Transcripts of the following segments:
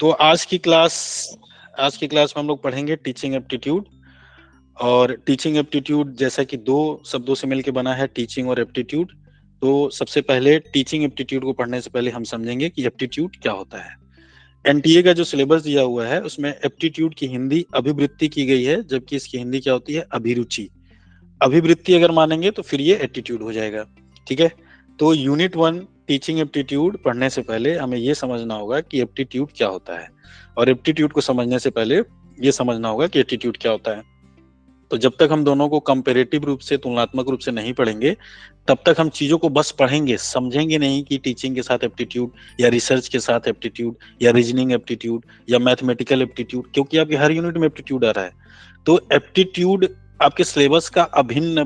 तो आज की क्लास में हम लोग पढ़ेंगे टीचिंग एप्टीट्यूड। और टीचिंग एप्टीट्यूड जैसा कि दो शब्दों से मिलकर बना है, टीचिंग और एप्टीट्यूड। तो सबसे पहले टीचिंग एप्टीट्यूड को पढ़ने से पहले हम समझेंगे कि एप्टीट्यूड क्या होता है। एनटीए का जो सिलेबस दिया हुआ है उसमें एप्टीट्यूड की हिंदी अभिवृत्ति की गई है, जबकि इसकी हिंदी क्या होती है, अभिरुचि। अभिवृत्ति अगर मानेंगे तो फिर ये एप्टीट्यूड हो जाएगा। ठीक है। तो यूनिट 1 टीचिंग एप्टीट्यूड पढ़ने से पहले हमें ये समझना होगा कि एप्टीट्यूड क्या होता है, और एप्टीट्यूड को समझने से पहले ये समझना होगा कि एप्टीट्यूड क्या होता है। तो जब तक हम दोनों को कंपैरेटिव रूप से, तुलनात्मक रूप से नहीं पढ़ेंगे, तब तक हम चीजों को बस पढ़ेंगे, समझेंगे नहीं कि टीचिंग के साथ एप्टीट्यूड, या रिसर्च के साथ एप्टीट्यूड, या रीजनिंग एप्टीट्यूड, या मैथमेटिकल एप्टीट्यूड, क्योंकि आपके हर यूनिट में एप्टीट्यूड आ रहा है। तो एप्टीट्यूड आपके सिलेबस का अभिन्न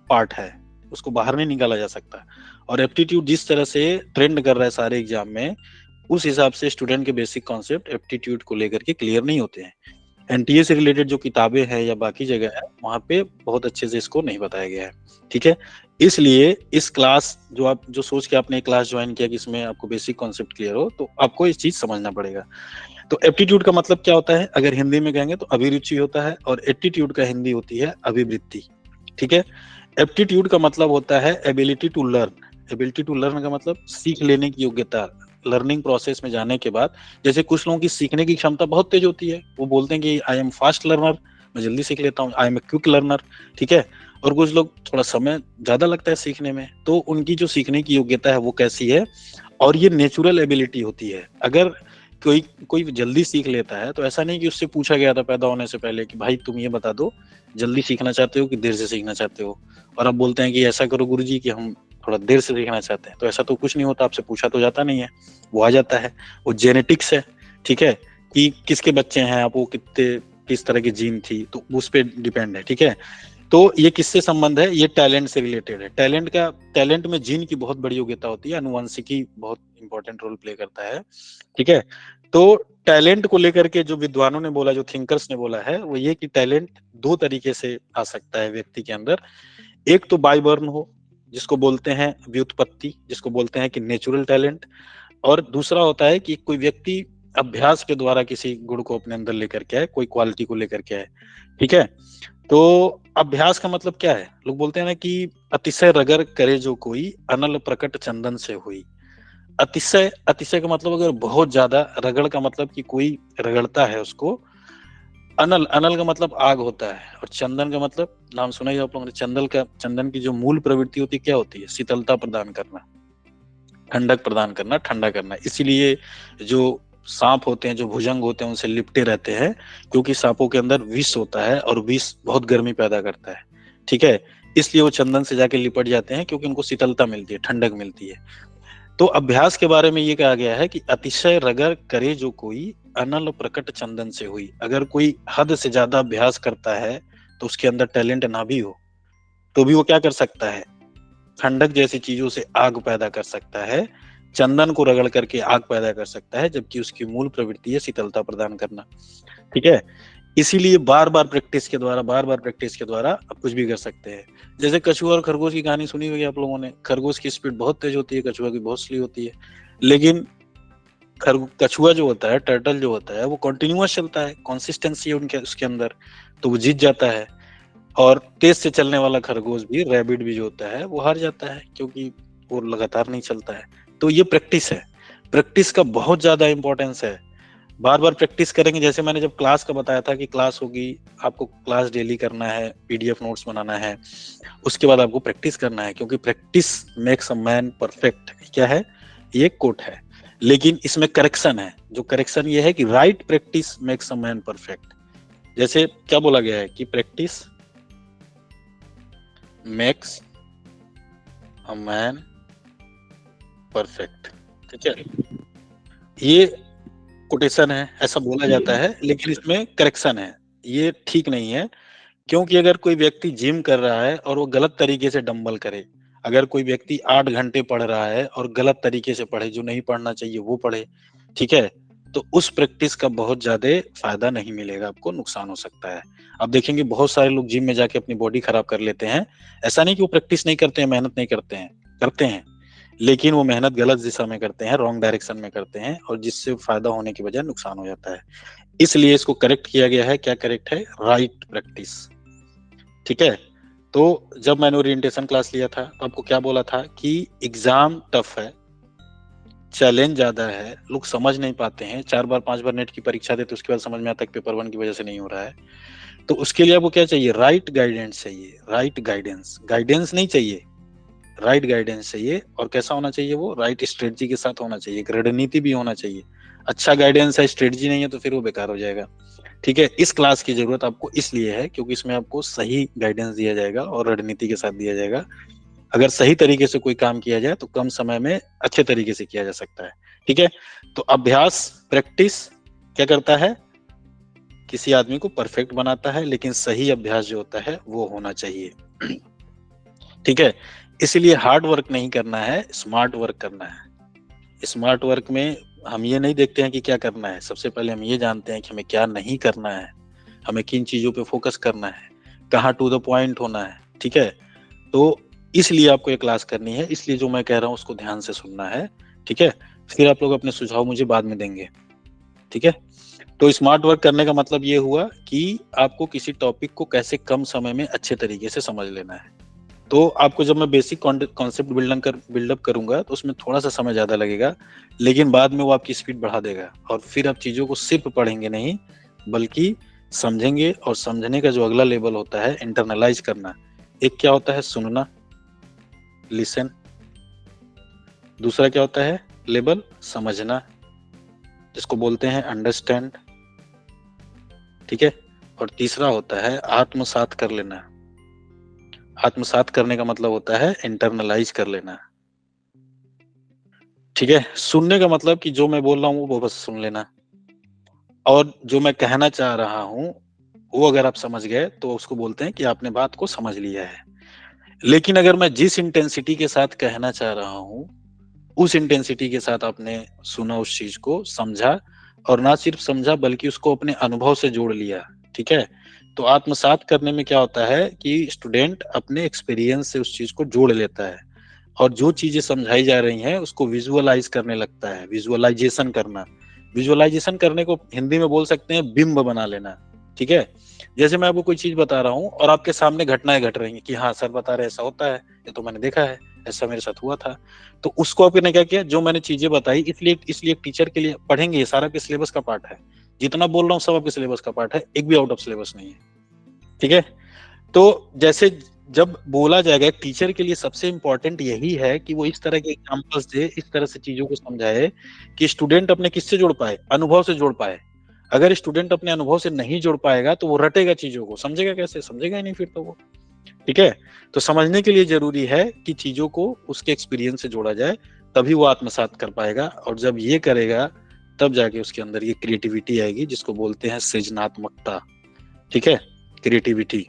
पार्ट है, उसको बाहर नहीं निकाला जा सकता। और एप्टीट्यूड जिस तरह से ट्रेंड कर रहा है सारे एग्जाम में, उस हिसाब से स्टूडेंट के बेसिक कॉन्सेप्ट एप्टीट्यूड को लेकर के क्लियर नहीं होते हैं। एनटीए से रिलेटेड जो किताबें हैं या बाकी जगह है, वहां पे बहुत अच्छे से इसको नहीं बताया गया है। ठीक है। इसलिए इस क्लास जो सोच के आपने क्लास ज्वाइन किया कि इसमें आपको बेसिक कॉन्सेप्ट क्लियर हो, तो आपको इस चीज समझना पड़ेगा। तो एप्टीट्यूड का मतलब क्या होता है, अगर हिंदी में कहेंगे तो अभिरुचि होता है, और एप्टीट्यूड का हिंदी होती है अभिवृत्ति। ठीक है। एप्टीट्यूड का मतलब होता है ability to learn. Ability to learn का मतलब सीख लेने की योग्यता। लर्निंग प्रोसेस में जाने के बाद, जैसे कुछ लोगों की सीखने की क्षमता बहुत तेज होती है, वो बोलते हैं कि आई एम फास्ट लर्नर, मैं जल्दी सीख लेता हूँ, I am a quick learner. ठीक है। और कुछ लोग थोड़ा समय ज्यादा लगता है सीखने में, तो उनकी जो सीखने की योग्यता है वो कैसी है, और ये नेचुरल एबिलिटी होती है। अगर कोई कोई जल्दी सीख लेता है तो ऐसा नहीं कि उससे पूछा गया था पैदा होने से पहले कि भाई तुम ये बता दो, जल्दी सीखना चाहते हो कि देर से सीखना चाहते हो, और अब बोलते हैं कि ऐसा करो गुरुजी कि हम थोड़ा देर से सीखना चाहते हैं। तो ऐसा तो कुछ नहीं होता, आपसे पूछा तो जाता नहीं है, वो आ जाता है। वो जेनेटिक्स है। ठीक है। कि किसके बच्चे हैं आप, वो किस तरह की जीन थी, तो उस पर डिपेंड है। ठीक है। तो ये किससे संबंध है, ये टैलेंट से रिलेटेड है। टैलेंट में जीन की बहुत बड़ी योग्यता होती है, आनुवंशिकी बहुत इंपॉर्टेंट रोल प्ले करता है। ठीक है। तो टैलेंट को लेकर के जो विद्वानों ने बोला, जो थिंकर्स ने बोला है, वो ये कि टैलेंट दो तरीके से आ सकता है व्यक्ति के अंदर। एक तो बाय बर्न हो, जिसको बोलते हैं व्युत्पत्ति, जिसको बोलते हैं कि नेचुरल टैलेंट। और दूसरा होता है कि कोई व्यक्ति अभ्यास के द्वारा किसी गुण को अपने अंदर लेकर के आए, कोई क्वालिटी को लेकर के आए। ठीक है। तो अभ्यास का मतलब क्या है, लोग बोलते हैं ना कि अतिशय रगर करे जो कोई, अनल प्रकट चंदन से हुई। अतिशय, अतिशय का मतलब अगर बहुत ज्यादा, रगड़ का मतलब कि कोई रगड़ता है उसको। अनल, अनल का मतलब आग होता है, और चंदन का मतलब, नाम सुना ही आप लोगों ने, चंदन की जो मूल प्रवृत्ति होती है क्या होती है, शीतलता प्रदान करना, ठंडक प्रदान करना, ठंडा करना। इसीलिए जो सांप होते हैं, जो भुजंग होते हैं, उनसे लिपटे रहते हैं, क्योंकि सांपों के अंदर विष होता है, और विष बहुत गर्मी पैदा करता है। ठीक है। इसलिए वो चंदन से जाके लिपट जाते हैं, क्योंकि उनको शीतलता मिलती है, ठंडक मिलती है। तो अभ्यास के बारे में ये कहा गया है कि अतिशय रगर करे जो कोई, अनल प्रकट चंदन से हुई। अगर कोई हद से ज्यादा अभ्यास करता है, तो उसके अंदर टैलेंट ना भी हो, तो भी वो क्या कर सकता है, ठंडक जैसी चीजों से आग पैदा कर सकता है। चंदन को रगड़ करके आग पैदा कर सकता है, जबकि उसकी मूल प्रवृत्ति है शीतलता प्रदान करना। ठीक है। इसीलिए बार बार प्रैक्टिस के द्वारा, बार बार प्रैक्टिस के द्वारा आप कुछ भी कर सकते हैं। जैसे कछुआ और खरगोश की कहानी सुनी होगी आप लोगों ने। खरगोश की स्पीड बहुत तेज होती है, कछुआ की बहुत स्लो होती है। लेकिन कछुआ जो होता है, टर्टल जो होता है, वो कंटिन्यूअस चलता है, कंसिस्टेंसी है उनके उसके अंदर, तो वो जीत जाता है। और तेज से चलने वाला खरगोश भी, रैबिट भी जो होता है, वो हार जाता है, क्योंकि वो लगातार नहीं चलता है। तो ये प्रैक्टिस है। प्रैक्टिस का बहुत ज्यादा इंपॉर्टेंस है। बार बार प्रैक्टिस करेंगे, जैसे मैंने जब क्लास का बताया था कि क्लास होगी, आपको क्लास डेली करना है, पीडीएफ नोट्स बनाना है, उसके बाद आपको प्रैक्टिस करना है, क्योंकि practice makes a man perfect. क्या है ये, कोट है। लेकिन इसमें करेक्शन है। जो करेक्शन ये है कि right practice makes a man perfect. जैसे क्या बोला गया है कि practice makes a man perfect. ठीक है। ये कोटेशन है, ऐसा बोला जाता है, लेकिन इसमें करेक्शन है, ये ठीक नहीं है। क्योंकि अगर कोई व्यक्ति जिम कर रहा है और वो गलत तरीके से डंबल करे, अगर कोई व्यक्ति 8 घंटे पढ़ रहा है और गलत तरीके से पढ़े, जो नहीं पढ़ना चाहिए वो पढ़े, ठीक है, तो उस प्रैक्टिस का बहुत ज्यादा फायदा नहीं मिलेगा, आपको नुकसान हो सकता है। अब देखेंगे बहुत सारे लोग जिम में जाके अपनी बॉडी खराब कर लेते हैं। ऐसा नहीं कि वो प्रैक्टिस नहीं करते हैं, मेहनत नहीं करते हैं, करते हैं, लेकिन वो मेहनत गलत दिशा में करते हैं, रॉन्ग डायरेक्शन में करते हैं, और जिससे फायदा होने की बजाय नुकसान हो जाता है। इसलिए इसको करेक्ट किया गया है। क्या करेक्ट है? Right practice. ठीक है। तो जब मैंने ओरिएंटेशन क्लास लिया था तो आपको क्या बोला था कि एग्जाम टफ है, चैलेंज ज्यादा है, लोग समझ नहीं पाते हैं, 4 बार 5 बार नेट की परीक्षा देते उसके बाद समझ में आता है कि पेपर 1 की वजह से नहीं हो रहा है। तो उसके लिए आपको क्या चाहिए? राइट गाइडेंस चाहिए, राइट गाइडेंस। गाइडेंस नहीं चाहिए, राइट गाइडेंस चाहिए। और कैसा होना चाहिए? वो राइट स्ट्रेटजी के साथ होना चाहिए, एक रणनीति भी होना चाहिए। अच्छा गाइडेंस है, स्ट्रेटजी नहीं है, तो फिर वो बेकार हो जाएगा। ठीक है। इस क्लास की जरूरत आपको इसलिए है क्योंकि इसमें आपको सही गाइडेंस दिया जाएगा और रणनीति के साथ दिया जाएगा। अगर सही तरीके से कोई काम किया जाए तो कम समय में अच्छे तरीके से किया जा सकता है। ठीक है। तो अभ्यास, प्रैक्टिस क्या करता है? किसी आदमी को परफेक्ट बनाता है, लेकिन सही अभ्यास जो होता है वो होना चाहिए। ठीक है। इसलिए हार्ड वर्क नहीं करना है, स्मार्ट वर्क करना है। स्मार्ट वर्क में हम ये नहीं देखते हैं कि क्या करना है, सबसे पहले हम ये जानते हैं कि हमें क्या नहीं करना है, हमें किन चीजों पे फोकस करना है, कहाँ टू द पॉइंट होना है। ठीक है। तो इसलिए आपको ये क्लास करनी है, इसलिए जो मैं कह रहा हूँ उसको ध्यान से सुनना है। ठीक है। फिर आप लोग अपने सुझाव मुझे बाद में देंगे। ठीक है। तो स्मार्ट वर्क करने का मतलब ये हुआ कि आपको किसी टॉपिक को कैसे कम समय में अच्छे तरीके से समझ लेना है। तो आपको जब मैं बेसिक कॉन्सेप्ट बिल्डअप करूंगा तो उसमें थोड़ा सा समय ज्यादा लगेगा, लेकिन बाद में वो आपकी स्पीड बढ़ा देगा, और फिर आप चीजों को सिर्फ पढ़ेंगे नहीं बल्कि समझेंगे। और समझने का जो अगला लेवल होता है इंटरनलाइज करना, एक क्या होता है? सुनना, लिसन। दूसरा क्या होता है लेवल? समझना, जिसको बोलते हैं अंडरस्टैंड। ठीक है। और तीसरा होता है आत्मसात कर लेना। आत्मसात करने का मतलब होता है इंटरनलाइज कर लेना। ठीक है। सुनने का मतलब कि जो मैं बोल रहा हूँ वो बस सुन लेना, और जो मैं कहना चाह रहा हूँ वो अगर आप समझ गए तो उसको बोलते हैं कि आपने बात को समझ लिया है। लेकिन अगर मैं जिस इंटेंसिटी के साथ कहना चाह रहा हूँ उस इंटेंसिटी के साथ आपने सुना, उस चीज को समझा, और ना सिर्फ समझा बल्कि उसको अपने अनुभव से जोड़ लिया। ठीक है। तो आत्मसात करने में क्या होता है कि स्टूडेंट अपने एक्सपीरियंस से उस चीज को जोड़ लेता है, और जो चीजें समझाई जा रही हैं उसको विजुअलाइज करने लगता है। विजुअलाइजेशन करना, विजुअलाइजेशन करने को हिंदी में बोल सकते हैं बिंब बना लेना। ठीक है। जैसे मैं आपको कोई चीज बता रहा हूँ और आपके सामने घटनाएं घट रही हैं कि हाँ सर बता रहे ऐसा होता है, ये तो मैंने देखा है, ऐसा मेरे साथ हुआ था। तो उसको आपने क्या किया? जो मैंने चीजें बताई, इसलिए इसलिए टीचर के लिए पढ़ेंगे, ये सारा आपके सिलेबस का पार्ट है। जितना बोल रहा हूँ सब आपके सिलेबस का पार्ट है, एक भी आउट ऑफ सिलेबस नहीं है। ठीक है। तो जैसे जब बोला जाएगा, एक टीचर के लिए सबसे इंपॉर्टेंट यही है कि वो इस तरह के एग्जांपल्स दे, इस तरह से चीजों को समझाए कि स्टूडेंट अपने किससे जोड़ पाए? अनुभव से जोड़ पाए। अगर स्टूडेंट अपने अनुभव से नहीं जोड़ पाएगा तो वो रटेगा चीजों को, समझेगा कैसे? समझेगा ही नहीं फिर तो वो। ठीक है। तो समझने के लिए जरूरी है कि चीजों को उसके एक्सपीरियंस से जोड़ा जाए, तभी वो आत्मसात कर पाएगा। और जब ये करेगा तब जाके उसके अंदर ये क्रिएटिविटी आएगी, जिसको बोलते हैं सृजनात्मकता। ठीक है। क्रिएटिविटी।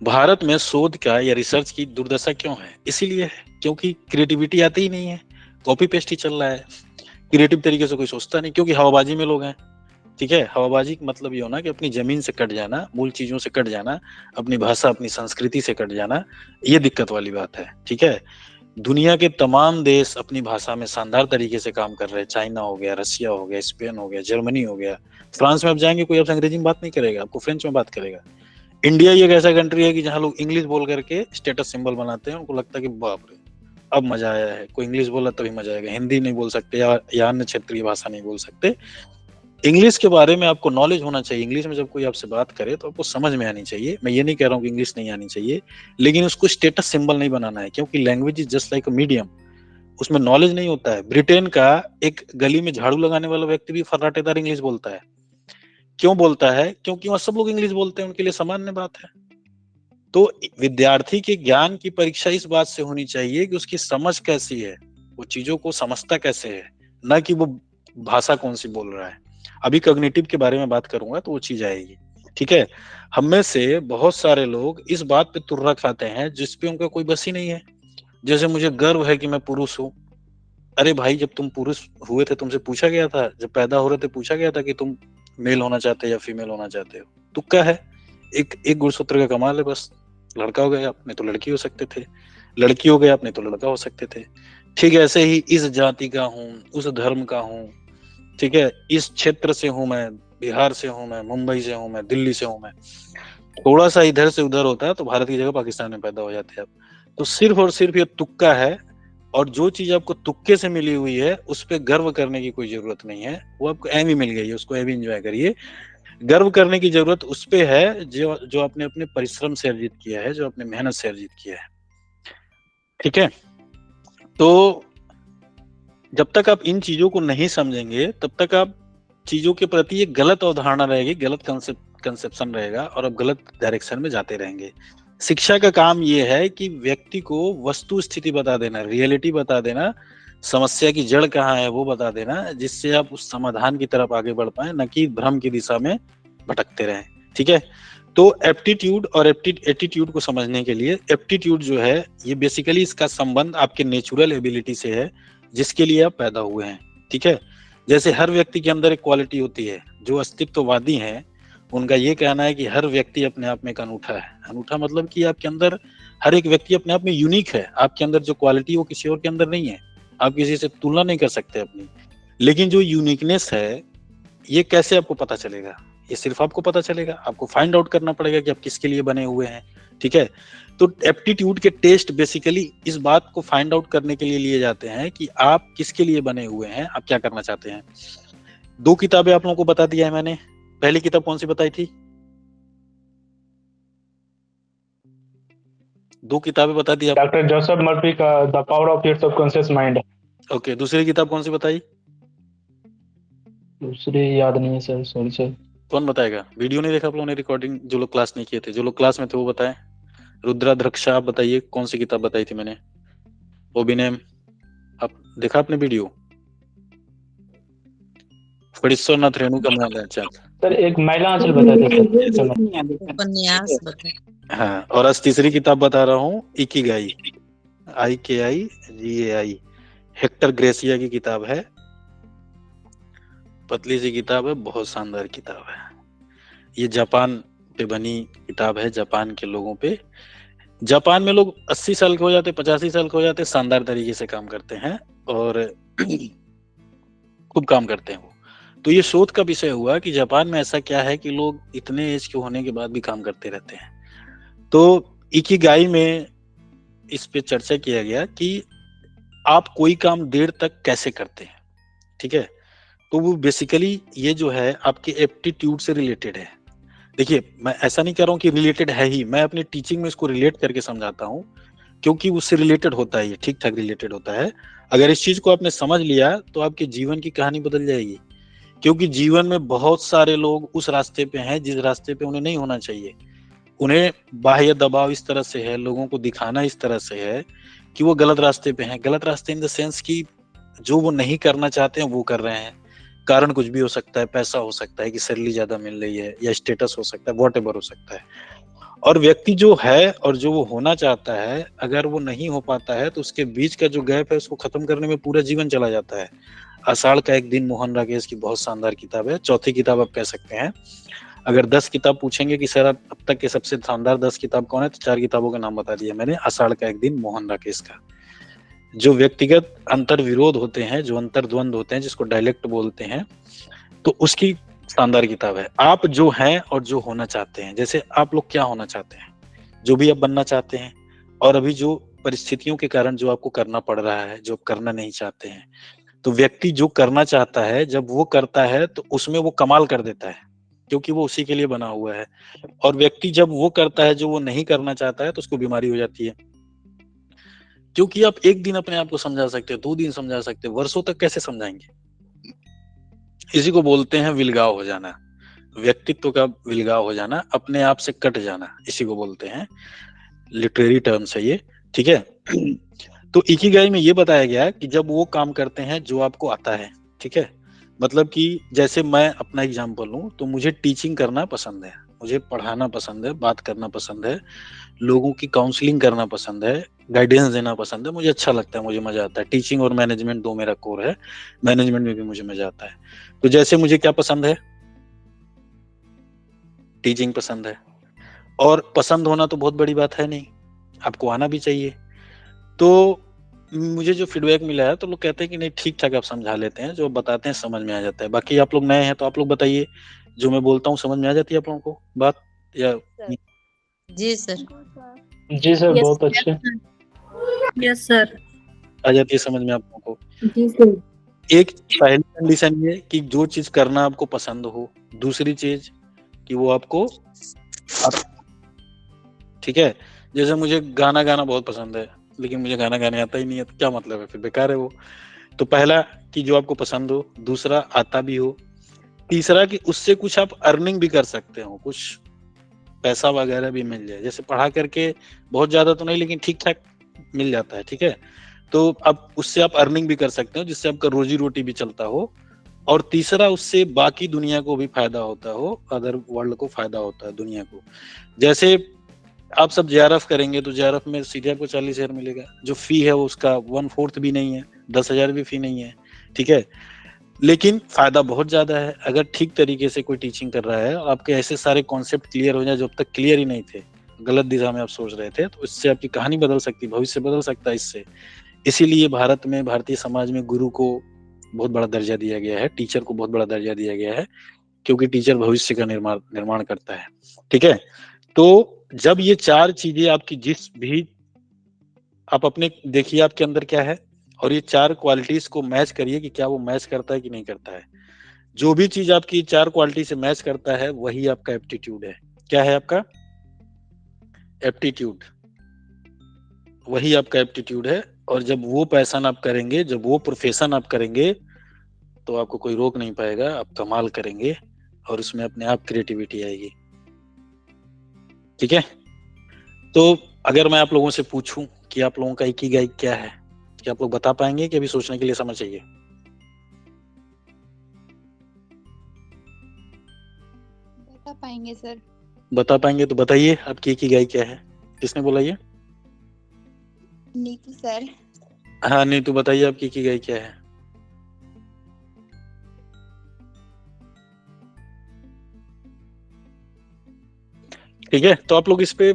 भारत में शोध का या रिसर्च की दुर्दशा क्यों है? इसीलिए है क्योंकि क्रिएटिविटी आती ही नहीं है, कॉपी पेस्ट ही चल रहा है। क्रिएटिव तरीके से कोई सोचता नहीं, क्योंकि हवाबाजी में लोग हैं। ठीक है। हवाबाजी का मतलब ये होना कि अपनी जमीन से कट जाना, मूल चीजों से कट जाना, अपनी भाषा अपनी संस्कृति से कट जाना, ये दिक्कत वाली बात है। ठीक है। दुनिया के तमाम देश अपनी भाषा में शानदार तरीके से काम कर रहे हैं। चाइना हो गया, रसिया हो गया, स्पेन हो गया, जर्मनी हो गया। फ्रांस में आप जाएंगे कोई आपसे अंग्रेजी में बात नहीं करेगा, आपको फ्रेंच में बात करेगा। इंडिया ही एक ऐसा कंट्री है कि जहाँ लोग इंग्लिश बोल करके स्टेटस सिंबल बनाते हैं, उनको लगता है कि बाप रे अब मजा आया है, कोई इंग्लिश बोला तभी मजा आएगा। हिंदी नहीं बोल सकते या अन्य क्षेत्रीय भाषा नहीं बोल सकते। इंग्लिश के बारे में आपको नॉलेज होना चाहिए। इंग्लिश में जब कोई आपसे बात करे तो आपको समझ में आनी चाहिए। मैं ये नहीं कह रहा हूँ कि इंग्लिश नहीं आनी चाहिए, लेकिन उसको स्टेटस सिंबल नहीं बनाना है, क्योंकि language is just like a medium. उसमें नॉलेज नहीं होता है। ब्रिटेन का एक गली में झाड़ू लगाने वाला व्यक्ति भी फर्राटेदार इंग्लिश बोलता है। क्यों बोलता है? क्योंकि वहां सब लोग इंग्लिश बोलते हैं, उनके लिए सामान्य बात है। तो विद्यार्थी के ज्ञान की परीक्षा इस बात से होनी चाहिए कि उसकी समझ कैसी है, वो चीजों को समझता कैसे है, ना कि वो भाषा कौन सी बोल रहा है। अभी कॉग्निटिव के बारे में बात करूंगा तो वो चीज आएगी। ठीक है। हम में से बहुत सारे लोग इस बात पे तुर्रा खाते हैं जिसपे उनका कोई बस ही नहीं है। जैसे मुझे गर्व है कि मैं पुरुष हूँ। अरे भाई, जब तुम पुरुष हुए थे तुमसे पूछा गया था, जब पैदा हो रहे थे पूछा गया था कि तुम मेल होना चाहते हो या फीमेल होना चाहते हो? तुक्का है। एक एक गुणसूत्र का कमाल है बस। लड़का हो गया, आप नहीं तो लड़की हो सकते थे। लड़की हो गए आप, नहीं तो लड़का हो सकते थे। ठीक है, ऐसे ही इस जाति का हूँ, उस धर्म का हूँ, ठीक है, इस क्षेत्र से हूं मैं, बिहार से हूं मैं, मुंबई से हूं मैं, दिल्ली से हूं मैं, थोड़ा सा इधर से उधर होता है तो भारत की जगह पाकिस्तान में पैदा हो जाते हैं आप। तो सिर्फ और सिर्फ ये तुक्का है, और जो चीज आपको तुक्के से मिली हुई है उस पर गर्व करने की कोई जरूरत नहीं है, वो आपको एम ही मिल गई है, उसको एम एंजॉय करिए। गर्व करने की जरूरत उस पे है जो जो आपने अपने परिश्रम से अर्जित किया है, जो आपने मेहनत से अर्जित किया है। ठीक है, तो जब तक आप इन चीजों को नहीं समझेंगे तब तक आप चीजों के प्रति एक गलत अवधारणा रहेगी, गलत कंसेप्शन रहेगा, और आप गलत डायरेक्शन में जाते रहेंगे। शिक्षा का काम ये है कि व्यक्ति को वस्तु स्थिति बता देना, रियलिटी बता देना, समस्या की जड़ कहाँ है वो बता देना, जिससे आप उस समाधान की तरफ आगे बढ़ पाए, न कि भ्रम की दिशा में भटकते रहें। ठीक है, तो एप्टीट्यूड और एटीट्यूड को समझने के लिए, एप्टीट्यूड जो है ये बेसिकली इसका संबंध आपके नेचुरल एबिलिटी से है, जिसके लिए आप पैदा हुए हैं। ठीक है, जैसे हर व्यक्ति के अंदर एक क्वालिटी होती है, जो अस्तित्ववादी हैं उनका ये कहना है कि हर व्यक्ति अपने आप में एक अनूठा है। अनूठा मतलब कि आपके अंदर हर एक व्यक्ति अपने आप में यूनिक है, आपके अंदर जो क्वालिटी वो किसी और के अंदर नहीं है, आप किसी से तुलना नहीं कर सकते अपनी। लेकिन जो यूनिकनेस है ये कैसे आपको पता चलेगा, ये सिर्फ आपको पता चलेगा, आपको फाइंड आउट करना पड़ेगा कि आप किसके लिए बने हुए हैं। ठीक है, तो एप्टीट्यूड के टेस्ट बेसिकली इस बात को फाइंड आउट करने के लिए लिए जाते हैं कि आप किसके लिए बने हुए हैं, आप क्या करना चाहते हैं। दो किताबें आप लोगों को बता दिया है मैंने। पहली किताब कौन सी बताई थी? दो किताबें बता दी आप। डॉक्टर जोसेफ मर्फी का the power of your subconscious mind. Okay, दूसरी किताब कौन सी बताई? दूसरी याद नहीं है सर, सॉरी सर। कौन बताएगा? वीडियो नहीं देखा आप लोगों ने, रिकॉर्डिंग जो लोग क्लास नहीं किए थे, जो लोग क्लास में थे वो बताएं। रुद्राध्रक्षा, आप बताइए कौन सी किताब बताई थी मैंने? ओबिनेम, आप देखा आपने वीडियो? फणीश्वरनाथ रेणुका महाराज। सर एक महिला आंचल बताते सर। उपन्यास बताए। हाँ, और आज तीसरी किताब बता रहा हूँ, इकिगाई, IKIGAI, हेक्टर ग्रेसिया की किताब है। पतली सी किताब है, बहुत शानदार किताब है। ये जापान पे बनी किताब है, जापान के लोगों पे। जापान में लोग 80 साल के हो जाते, 85 साल के हो जाते, शानदार तरीके से काम करते हैं और खूब काम करते हैं वो। तो ये शोध का विषय हुआ कि जापान में ऐसा क्या है कि लोग इतने एज के होने के बाद भी काम करते रहते हैं। तो इकिगाई में इस पे चर्चा किया गया कि आप कोई काम देर तक कैसे करते हैं। ठीक है, तो वो बेसिकली ये जो है आपके एप्टीट्यूड से रिलेटेड है। देखिए, मैं ऐसा नहीं कह रहा हूँ कि रिलेटेड है ही, मैं अपनी टीचिंग में इसको रिलेट करके समझाता हूँ, क्योंकि उससे रिलेटेड होता है, ये ठीक ठाक रिलेटेड होता है। अगर इस चीज को आपने समझ लिया तो आपके जीवन की कहानी बदल जाएगी। क्योंकि जीवन में बहुत सारे लोग उस रास्ते पे हैं जिस रास्ते पे उन्हें नहीं होना चाहिए। उन्हें बाह्य दबाव इस तरह से है, लोगों को दिखाना इस तरह से है कि वो गलत रास्ते पे हैं। गलत रास्ते इन द सेंस कि जो वो नहीं करना चाहते हैं वो कर रहे हैं। कारण कुछ भी हो सकता है, पैसा हो सकता है कि सैलरी ज्यादा मिल रही है, या स्टेटस हो सकता है, वॉट एवर हो सकता है। और व्यक्ति जो है और जो वो होना चाहता है, अगर वो नहीं हो पाता है तो उसके बीच का जो गैप है उसको खत्म करने में पूरा जीवन चला जाता है। आषाढ़ का एक दिन, मोहन राकेश की बहुत शानदार किताब है, चौथी किताब आप कह सकते हैं। अगर 10 किताब पूछेंगे कि सर अब तक के सबसे शानदार 10 किताब कौन है, तो 4 किताबों का नाम बता दिया मैंने। आषाढ़ का एक दिन, मोहन राकेश का। जो व्यक्तिगत अंतर विरोध होते हैं, जो अंतर द्वंद होते हैं, जिसको डायलेक्ट बोलते हैं, तो उसकी शानदार किताब है। आप जो हैं और जो होना चाहते हैं, जैसे आप लोग क्या होना चाहते हैं, जो भी आप बनना चाहते हैं, और अभी जो परिस्थितियों के कारण जो आपको करना पड़ रहा है, जो आप करना नहीं चाहते हैं। तो व्यक्ति जो करना चाहता है जब वो करता है तो उसमें वो कमाल कर देता है, क्योंकि वो उसी के लिए बना हुआ है। और व्यक्ति जब वो करता है जो वो नहीं करना चाहता है तो उसको बीमारी हो जाती है। क्योंकि आप एक दिन अपने आप को समझा सकते हो, 2 दिन समझा सकते हो, वर्षों तक कैसे समझाएंगे? इसी को बोलते हैं विलगाव हो जाना, व्यक्तित्व का विलगाव हो जाना, अपने आप से कट जाना, इसी को बोलते हैं। लिटरेरी टर्म्स है ये। ठीक है, तो इकिगाई में ये बताया गया कि जब वो काम करते हैं जो आपको आता है। ठीक है, मतलब कि जैसे मैं अपना एग्जांपल लूं तो मुझे टीचिंग करना पसंद है, मुझे पढ़ाना पसंद है, बात करना पसंद है, लोगों की काउंसलिंग करना पसंद है, गाइडेंस देना पसंद है, मुझे अच्छा लगता है, मुझे मजा आता है। टीचिंग और मैनेजमेंट दो मेरा कोर है, मैनेजमेंट में भी मुझे मजा आता है। तो जैसे मुझे क्या पसंद है, टीचिंग पसंद है। और पसंद होना तो बहुत बड़ी बात है नहीं, आपको आना भी चाहिए। तो मुझे जो फीडबैक मिला है तो लोग कहते हैं कि नहीं ठीक ठाक आप समझा लेते हैं, जो बताते हैं समझ में आ जाता है। बाकी आप लोग नए हैं तो आप लोग बताइए, जो मैं बोलता हूँ समझ में आ जाती है आप लोगों को बात, या जी सर। जी सर, बहुत अच्छे। Yes sir. आ जाती है समझ में आप लोगों को? जी सर। एक पहली कंडीशन ये कि जो चीज करना आपको पसंद हो, दूसरी चीज कि वो आपको ठीक है। जैसे मुझे गाना गाना बहुत पसंद है, लेकिन मुझे गाना गाने आता ही नहीं है, तो क्या मतलब है, फिर बेकार है वो। तो पहला कि जो आपको पसंद हो, दूसरा आता भी हो, तीसरा कि उससे कुछ आप अर्निंग भी कर सकते हो, कुछ पैसा वगैरह भी मिल जाए। जैसे पढ़ा करके बहुत ज्यादा तो नहीं, लेकिन ठीक ठाक मिल जाता है, ठीक है। तो अब उससे आप अर्निंग भी कर सकते हो, जिससे आपका रोजी रोटी भी चलता हो। और तीसरा, उससे बाकी दुनिया को भी फायदा होता हो, अदर वर्ल्ड को फायदा होता है, दुनिया को। जैसे आप सब जेआरएफ करेंगे तो जेआरएफ में सीधे आपको 40,000 मिलेगा, जो फी है वो उसका 1/4 भी नहीं है, 10,000 भी फी नहीं है, ठीक है। लेकिन फायदा बहुत ज्यादा है अगर ठीक तरीके से कोई टीचिंग कर रहा है और आपके ऐसे सारे कॉन्सेप्ट क्लियर हो जाए जो अब तक क्लियर ही नहीं थे, गलत दिशा में आप सोच रहे थे, तो इससे आपकी कहानी बदल सकती है, भविष्य बदल सकता है इससे। इसीलिए भारत में, भारतीय समाज में गुरु को बहुत बड़ा दर्जा दिया गया है, टीचर को बहुत बड़ा दर्जा दिया गया है, क्योंकि टीचर भविष्य का निर्माण करता है, ठीक है। तो जब ये चार चीजें आपकी, जिस भी आप अपने देखिए आपके अंदर क्या है, और ये चार क्वालिटीज को मैच करिए कि क्या वो मैच करता है कि नहीं करता है। जो भी चीज आपकी चार क्वालिटी से मैच करता है वही आपका एप्टीट्यूड है। क्या है आपका एप्टीट्यूड? वही आपका एप्टीट्यूड है। और जब वो पैशन आप करेंगे, जब वो प्रोफेशन आप करेंगे, तो आपको कोई रोक नहीं पाएगा, आप कमाल करेंगे और उसमें अपने आप क्रिएटिविटी आएगी, ठीक है। तो अगर मैं आप लोगों से पूछूं कि आप लोगों का इकिगाई क्या है, क्या आप लोग बता पाएंगे कि अभी सोचने के लिए समय चाहिए? बता पाएंगे सर। बता पाएंगे तो बताइए आपकी इकिगाई क्या है। किसने बोला ये? नीतू सर। हाँ, नहीं तो बताइए आपकी इकिगाई क्या है। ठीक है, तो आप लोग इस पे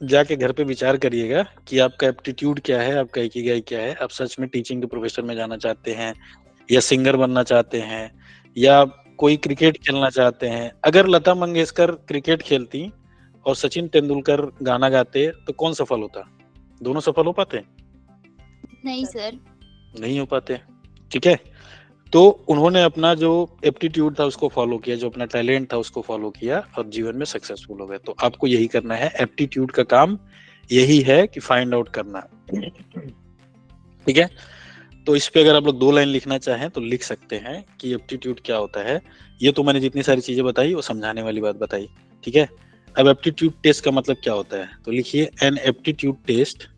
जाके घर पे विचार करिएगा कि आपका एप्टीट्यूड क्या है, आपका इकिगाई क्या है। आप सच में टीचिंग के प्रोफेशन में जाना चाहते हैं, या सिंगर बनना चाहते हैं, या कोई क्रिकेट खेलना चाहते हैं। अगर लता मंगेशकर क्रिकेट खेलती और सचिन तेंदुलकर गाना गाते तो कौन सफल होता? दोनों सफल हो पाते? नहीं सर। नहीं हो पाते, ठीक है। तो उन्होंने अपना जो एप्टीट्यूड था उसको फॉलो किया, जो अपना टैलेंट था उसको फॉलो किया, और जीवन में सक्सेसफुल हो गए। तो आपको यही करना है, एप्टीट्यूड का काम यही है कि फाइंड आउट करना, ठीक है। तो इस पे अगर आप लोग 2 लाइन लिखना चाहें तो लिख सकते हैं कि एप्टीट्यूड क्या होता है। ये तो मैंने जितनी सारी चीजें बताई वो समझाने वाली बात बताई, ठीक है। अब एप्टीट्यूड टेस्ट का मतलब क्या होता है, तो लिखिए an aptitude test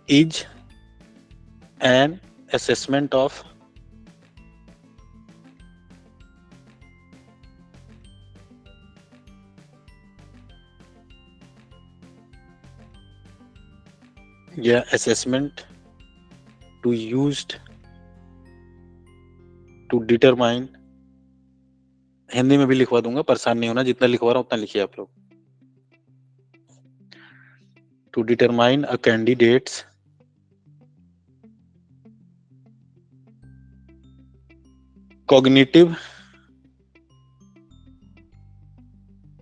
is an assessment of assessment to used to determine। Hindi में भी लिखवा दूंगा, परेशान नहीं होना, जितना लिखवा रहा हूं उतना लिखिए आप लोग। to determine a candidate's cognitive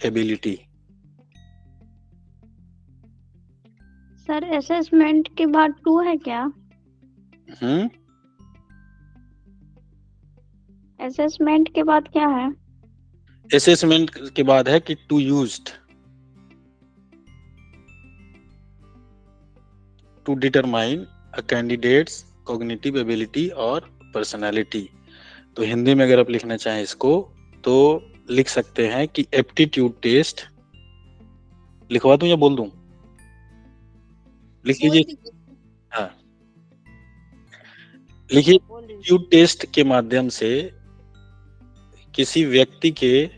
ability। Sir assessment के बाद 2 है क्या? असेसमेंट के बाद क्या है? असेसमेंट के बाद है कि to used to determine a candidate's cognitive ability और पर्सनालिटी। तो हिंदी में अगर आप लिखना चाहें इसको तो लिख सकते हैं कि एप्टीट्यूड टेस्ट, लिखवा दूं या बोल दूं? लिख लीजिए। हाँ, लिखिए एप्टीट्यूड टेस्ट के माध्यम से किसी व्यक्ति के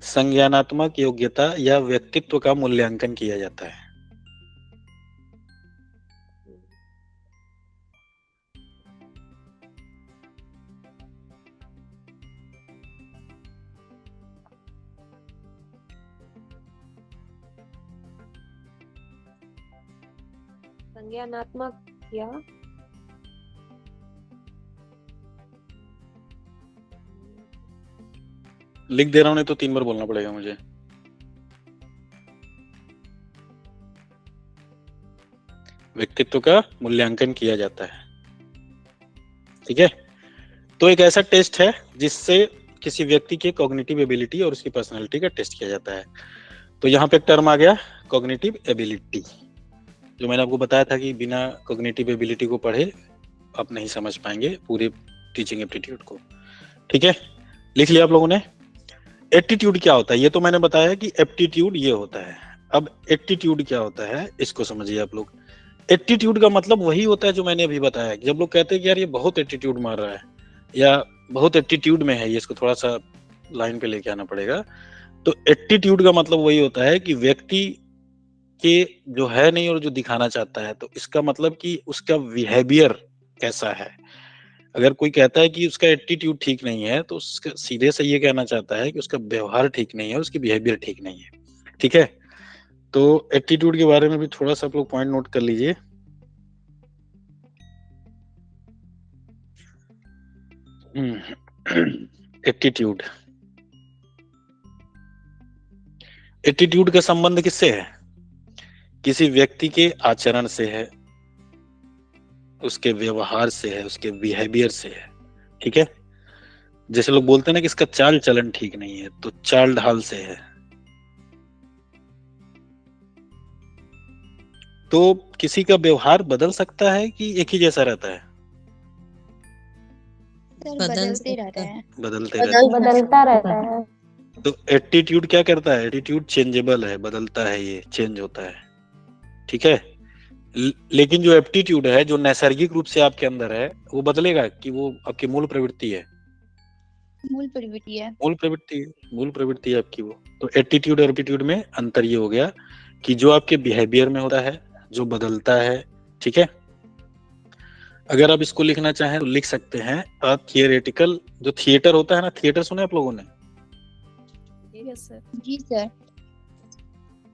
संज्ञानात्मक योग्यता या व्यक्तित्व का मूल्यांकन किया जाता है। संज्ञानात्मक या लिख दे रहा हूँ, नहीं तो 3 बार बोलना पड़ेगा मुझे। व्यक्तित्व का मूल्यांकन किया जाता है, ठीक है। तो एक ऐसा टेस्ट है जिससे किसी व्यक्ति के कॉग्निटिव एबिलिटी और उसकी पर्सनालिटी का टेस्ट किया जाता है। तो यहाँ पे एक टर्म आ गया कॉग्निटिव एबिलिटी, जो मैंने आपको बताया था कि बिना कॉग्निटिव एबिलिटी को पढ़े आप नहीं समझ पाएंगे पूरे टीचिंग एप्टीट्यूड को, ठीक है। लिख लिया आप लोगों ने। एप्टीट्यूड क्या होता है ये तो मैंने बताया कि एप्टीट्यूड ये होता है। अब एप्टीट्यूड क्या होता है इसको समझिए आप लोग। एप्टीट्यूड का मतलब वही होता है जो मैंने अभी बताया कि जब लोग कहते हैं कि यार ये बहुत एटीट्यूड मार रहा है या बहुत एटीट्यूड में है, ये इसको थोड़ा सा लाइन पे लेके आना पड़ेगा। तो एटीट्यूड का मतलब वही होता है कि व्यक्ति के जो है नहीं और जो दिखाना चाहता है, तो इसका मतलब कि उसका बिहेवियर कैसा है। अगर कोई कहता है कि उसका एटीट्यूड ठीक नहीं है तो उसका सीधे से ये कहना चाहता है कि उसका व्यवहार ठीक नहीं है, उसकी बिहेवियर ठीक नहीं है, ठीक है। तो एटीट्यूड के बारे में भी थोड़ा सा आप लोग पॉइंट नोट कर लीजिए। एटीट्यूड, एटीट्यूड का संबंध किससे है? किसी व्यक्ति के आचरण से है, उसके व्यवहार से है, उसके बिहेवियर से है, ठीक है। जैसे लोग बोलते हैं ना कि इसका चाल चलन ठीक नहीं है, तो चाल ढाल से है। तो किसी का व्यवहार बदल सकता है कि एक ही जैसा रहता है? सर बदल बदलते सकता रहता है। है। बदलता रहता है। तो एटीट्यूड क्या करता है? एटीट्यूड चेंजेबल है, बदलता है, ये चेंज होता है, ठीक है। लेकिन जो एप्टीट्यूड है, जो नैसर्गिक रूप से आपके अंदर है, वो बदलेगा कि वो आपकी मूल प्रवृत्ति है? मूल प्रवृत्ति है। मूल प्रवृत्ति है आपकी वो। तो एटीट्यूड और एप्टीट्यूड में अंतर ये हो गया कि जो आपके बिहेवियर में होता है, जो बदलता है, ठीक है। अगर आप इसको लिखना चाहें तो लिख सकते हैं थियोरेटिकल, जो थिएटर होता है ना, थिएटर सुने आप लोगों ने? जी सर।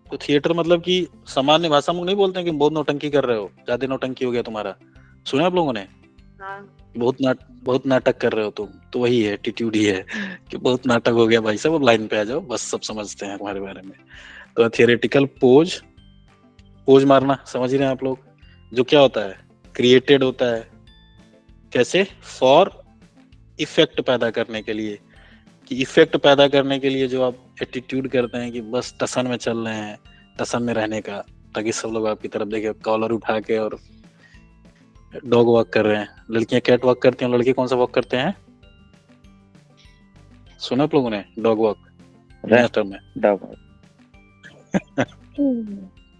तो थिएटर मतलब कि सामान्य भाषा में नहीं बोलते हैं कि बहुत नौटंकी कर रहे हो, ज्यादा नौटंकी हो गया तुम्हारा, सुना आप लोगों ने? बहुत नाटक कर रहे हो तुम, तो वही है, एटीट्यूड ही है कि बहुत नाटक हो गया भाई साहब, अब लाइन पे आ जाओ, बस सब समझते हैं तुम्हारे बारे में। तो थियोरेटिकल पोज मारना समझ रहे हैं आप लोग, जो क्या होता है? क्रिएटेड होता है। कैसे? फॉर इफेक्ट पैदा करने के लिए, कि इफेक्ट पैदा करने के लिए जो आप एटीट्यूड करते हैं कि बस टसन में चल रहे हैं, टसन में रहने का, ताकि सब लोग आपकी तरफ देखे, कॉलर उठा के और डॉग वॉक कर रहे हैं। लड़कियां कैट वॉक करती हैं, लड़के कौन सा वॉक करते हैं? सुना आप लोगों ने? डॉग वॉक में डॉग।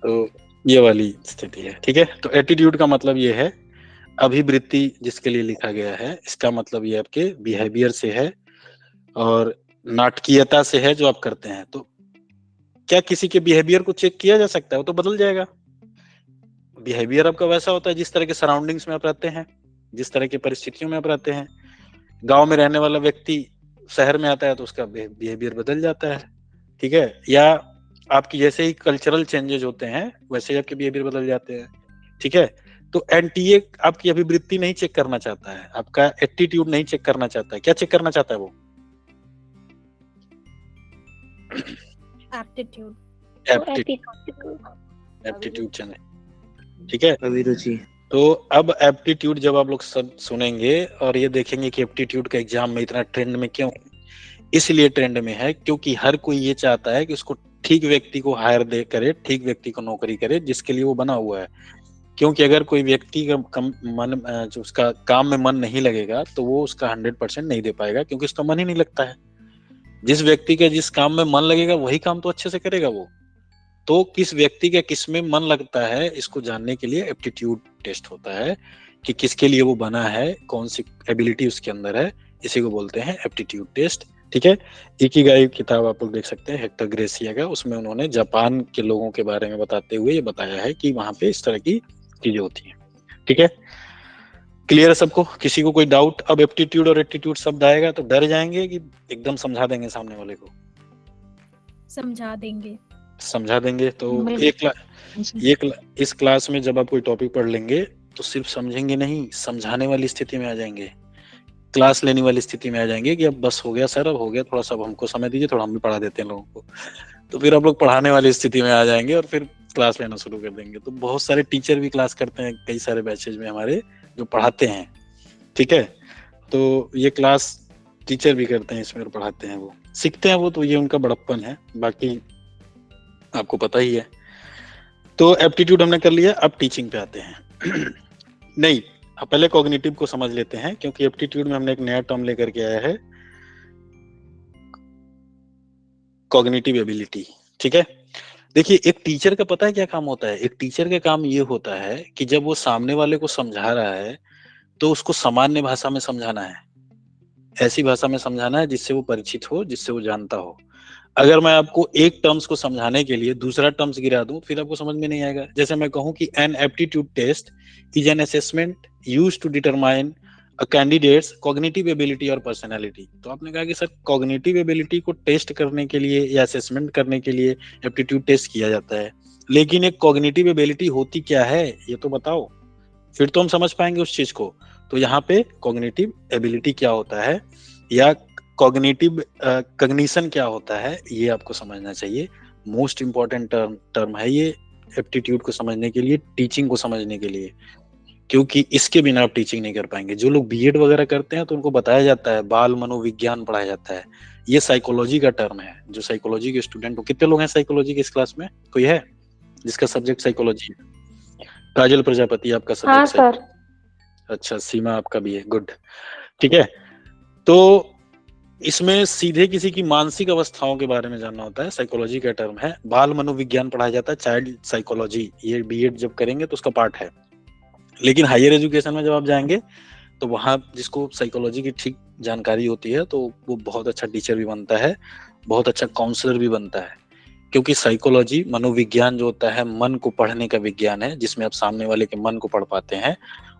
तो ये वाली स्थिति है, ठीक है। तो एटीट्यूड का मतलब ये है, अभिवृत्ति जिसके लिए लिखा गया है, इसका मतलब ये आपके बिहेवियर से है और नाटकीयता से है जो आप करते हैं। तो क्या किसी के बिहेवियर को चेक किया जा सकता है? वो तो बदल जाएगा। बिहेवियर आपका वैसा होता है जिस तरह के सराउंडिंग्स में आप रहते हैं, जिस तरह की परिस्थितियों में आप रहते हैं। गांव में रहने वाला व्यक्ति शहर में आता है तो उसका बिहेवियर बदल जाता है, ठीक है। या आपकी जैसे ही कल्चरल चेंजेस होते हैं वैसे ही आपके बिहेवियर बदल जाते हैं, ठीक है। तो एनटीए आपकी अभिवृत्ति नहीं चेक करना चाहता है, आपका एटीट्यूड नहीं चेक करना चाहता है। क्या चेक करना चाहता है वो? एप्टीट्यूड चेंज, ठीक है, अभिरुचि। तो अब एप्टीट्यूड जब आप लोग सब सुनेंगे और ये देखेंगे कि एप्टीट्यूड का एग्जाम में इतना ट्रेंड में क्यों, इसलिए ट्रेंड में है क्योंकि हर कोई ये चाहता है कि उसको ठीक व्यक्ति को हायर दे करे, ठीक व्यक्ति को नौकरी करे जिसके लिए वो बना हुआ है। क्योंकि अगर कोई व्यक्ति का मन, जो उसका काम में मन नहीं लगेगा तो वो उसका 100% नहीं दे पाएगा, क्योंकि उसका मन ही नहीं लगता है। जिस व्यक्ति का जिस काम में मन लगेगा वही काम तो अच्छे से करेगा वो। तो किस व्यक्ति का किस में मन लगता है, इसको जानने के लिए एप्टीट्यूड टेस्ट होता है कि किसके लिए वो बना है, कौन सी एबिलिटी उसके अंदर है, इसी को बोलते हैं एप्टीट्यूड टेस्ट, ठीक है। इकिगाई किताब आप लोग देख सकते हैं हेक्टर ग्रेसिया का, उसमें उन्होंने जापान के लोगों के बारे में बताते हुए ये बताया है कि वहां पे इस तरह की चीजें होती हैं, ठीक है। क्लियर है सबको? किसी को कोई डाउट? अब एप्टीट्यूड और एटीट्यूड शब्द आएगा तो डर जाएंगे कि एकदम समझा देंगे सामने वाले को? समझा देंगे। समझा देंगे तो बिल्कुल। इस क्लास में जब आप कोई टॉपिक पढ़ लेंगे तो सिर्फ समझेंगे नहीं, समझाने वाली स्थिति में आ जाएंगे, क्लास लेने वाली स्थिति में आ जाएंगे कि अब बस हो गया सर, अब हो गया, थोड़ा सा अब हमको समय दीजिए, थोड़ा हम भी पढ़ा देते हैं लोगों को। तो फिर आप लोग पढ़ाने वाली स्थिति में आ जाएंगे और फिर क्लास लेना शुरू कर देंगे। तो बहुत सारे टीचर भी क्लास करते हैं कई सारे बैचेज में हमारे जो पढ़ाते हैं, ठीक है। तो ये क्लास टीचर भी करते हैं इसमें और पढ़ाते हैं, वो सीखते हैं वो, तो ये उनका बड़प्पन है, बाकी आपको पता ही है। तो एप्टीट्यूड हमने कर लिया, अब टीचिंग पे आते हैं। नहीं, अब पहले कॉग्निटिव को समझ लेते हैं, क्योंकि एप्टीट्यूड में हमने एक नया टर्म लेकर के आया है, कॉग्निटिव एबिलिटी, ठीक है। देखिए, एक टीचर का पता है क्या काम होता है? एक टीचर का काम ये होता है कि जब वो सामने वाले को समझा रहा है तो उसको सामान्य भाषा में समझाना है, ऐसी भाषा में समझाना है जिससे वो परिचित हो, जिससे वो जानता हो। अगर मैं आपको एक टर्म्स को समझाने के लिए दूसरा टर्म्स गिरा दूं, फिर आपको समझ में नहीं आएगा। जैसे मैं कहूं कि an aptitude test is an assessment used to determine a candidate's cognitive ability और पर्सनालिटी। तो आपने कहा कि सर कॉग्निटिव एबिलिटी को टेस्ट करने के लिए या असेसमेंट करने के लिए एप्टीट्यूड टेस्ट किया जाता है, लेकिन एक कॉग्निटिव एबिलिटी होती क्या है ये तो बताओ, फिर तो हम समझ पाएंगे उस चीज को। तो यहाँ पे कॉग्निटिव एबिलिटी क्या होता है या कॉग्निटिव कॉग्निशन क्या होता है ये आपको समझना चाहिए। मोस्ट इंपॉर्टेंट टर्म है ये एप्टीट्यूड को समझने के लिए, टीचिंग को समझने के लिए, क्योंकि इसके बिना आप टीचिंग नहीं कर पाएंगे। जो लोग बीएड वगैरह करते हैं तो उनको बताया जाता है, बाल मनोविज्ञान पढ़ाया जाता है, ये साइकोलॉजी का टर्म है। जो साइकोलॉजी के स्टूडेंट हो, कितने लोग हैं साइकोलॉजी के इस क्लास में? कोई है जिसका सब्जेक्ट साइकोलॉजी है? काजल प्रजापति आपका हाँ सब्जेक्ट? सर। अच्छा, सीमा आपका भी है, गुड, ठीक है। तो इसमें सीधे किसी की मानसिक अवस्थाओं के बारे में जानना होता है, साइकोलॉजी का टर्म है। बाल मनोविज्ञान पढ़ाया जाता है, चाइल्ड साइकोलॉजी, ये बीएड जब करेंगे तो उसका पार्ट है। लेकिन हायर एजुकेशन में जब आप जाएंगे तो वहां जिसको साइकोलॉजी की ठीक जानकारी होती है तो वो बहुत अच्छा टीचर भी बनता है, बहुत अच्छा काउंसलर भी बनता है, क्योंकि साइकोलॉजी मनोविज्ञान जो होता है मन को पढ़ने का विज्ञान है, जिसमें आप सामने वाले के मन को पढ़ पाते हैं,